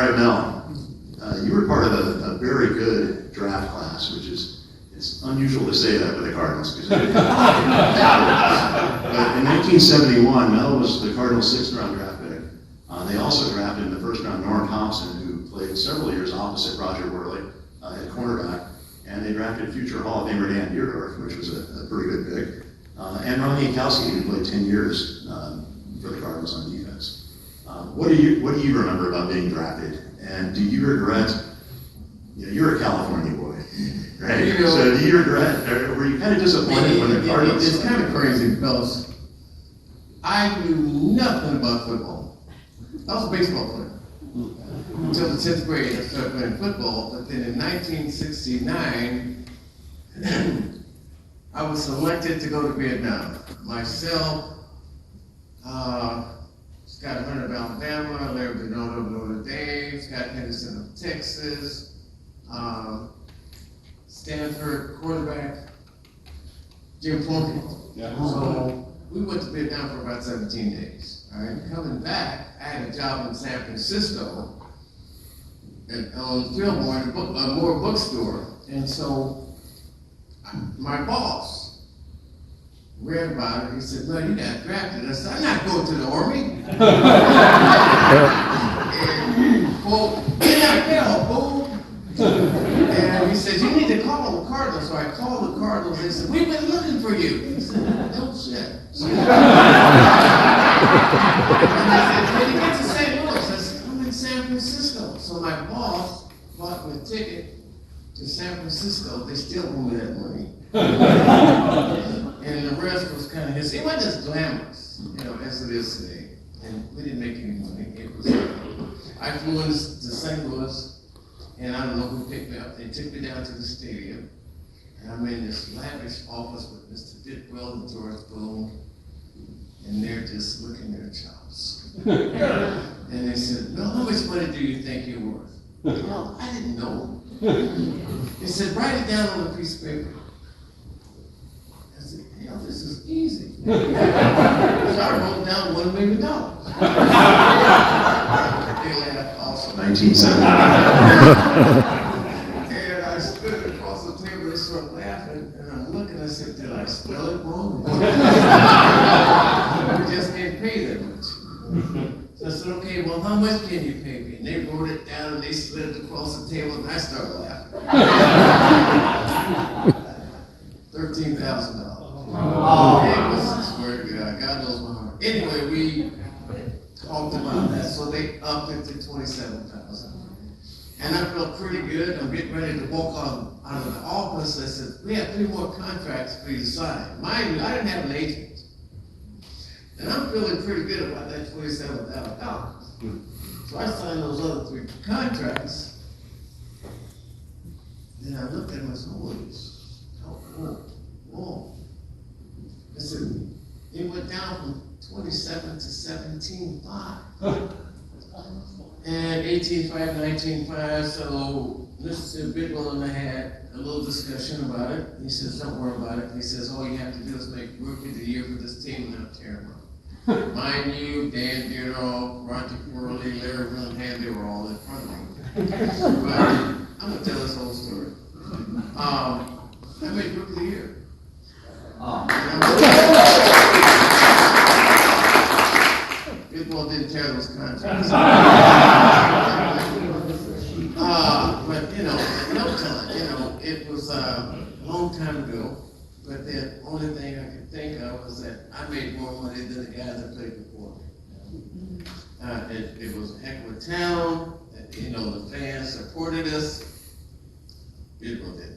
right, Mel, you were part of a very good draft class, which it's unusual to say that with the Cardinals. But in 1971, Mel was the Cardinals' 6th round draft pick. They also drafted in the 1st round Norm Thompson, who played several years opposite Roger Worley at cornerback. And they drafted future Hall of Famer Dan Deerdorf, which was a pretty good pick. And Ron Yankowski, who played 10 years for the Cardinals on defense. What do you remember about being drafted? And do you regret, you're a California boy, right? So do you regret, or were you kind of disappointed when the Cardinals? It's kind of crazy because I knew nothing about football. I was a baseball player until the 10th grade. I started playing football, but then in 1969, I was selected to go to Vietnam. Myself, Scott Hunter of Alabama, Larry Bernardo of Notre Dame, Scott Henderson of Texas, Stanford quarterback, Jim Plunkett. Yeah. So we went to Vietnam for about 17 days. All right, coming back, I had a job in San Francisco on Fillmore, a Moore bookstore, and so my boss read about it. He said, "No, you got drafted." I said, "I'm not going to the Army." And quote, "Get out there, fool." And he said, "You need to call the Cardinals." So I called the Cardinals. They said, "We've been looking for you." He said, "No shit." And I said, "When you get to St. Louis?" I said, "I'm in San Francisco." So my boss bought me a ticket to San Francisco. They still owe me that money. And the rest was kind of his. It wasn't as glamorous, as it is today. And we didn't make any money. It was. I flew into St. Louis, and I don't know who picked me up. They took me down to the stadium, and I'm in this lavish office with Mr. Ditwell and George Bloom, and they're just licking their chops. And they said, "Well, how much money do you think you're worth?" Well, I didn't know. They said, "Write it down on a piece of paper." I said, "Hell, this is easy." So I wrote down $1 million. They laughed also. 1970. And I stood across the table, they started laughing, and I'm looking, I said, "Did I spell it wrong?" We just can't pay that much. So I said, "Okay, well, how much can you pay me?" And they wrote it down, and they slid it across the table, and I started laughing. $13,000. Oh, it was, I swear to God, God knows my heart. Anyway, we talked about that, so they upped it to $27,000. And I felt pretty good. I'm getting ready to walk out of the office. I said, "We have 3 more contracts for you to sign." Mind you, I didn't have an agent. And I'm feeling pretty good about that $27,000. So I signed those other 3 contracts. Then I looked at them and said, whoa. I said, it went down from 27 to 17.5. And 18.5, 19.5, so Mr. Bidwell and I had a little discussion about it. He says, "Don't worry about it." He says, "All you have to do is make Rookie of the Year for this team and not tear them up." Mind you, Dan Deerdorf, Roger Worley, Larry Roland, they were all in front of me. But I'm going to tell this whole story. I made Rookie of the Year. Bidwell didn't tear those contracts. But at no time, it was a long time ago. But the only thing I could think of was that I made more money than the guys that played before me. It was a heck of a town. The fans supported us. Bidwell did.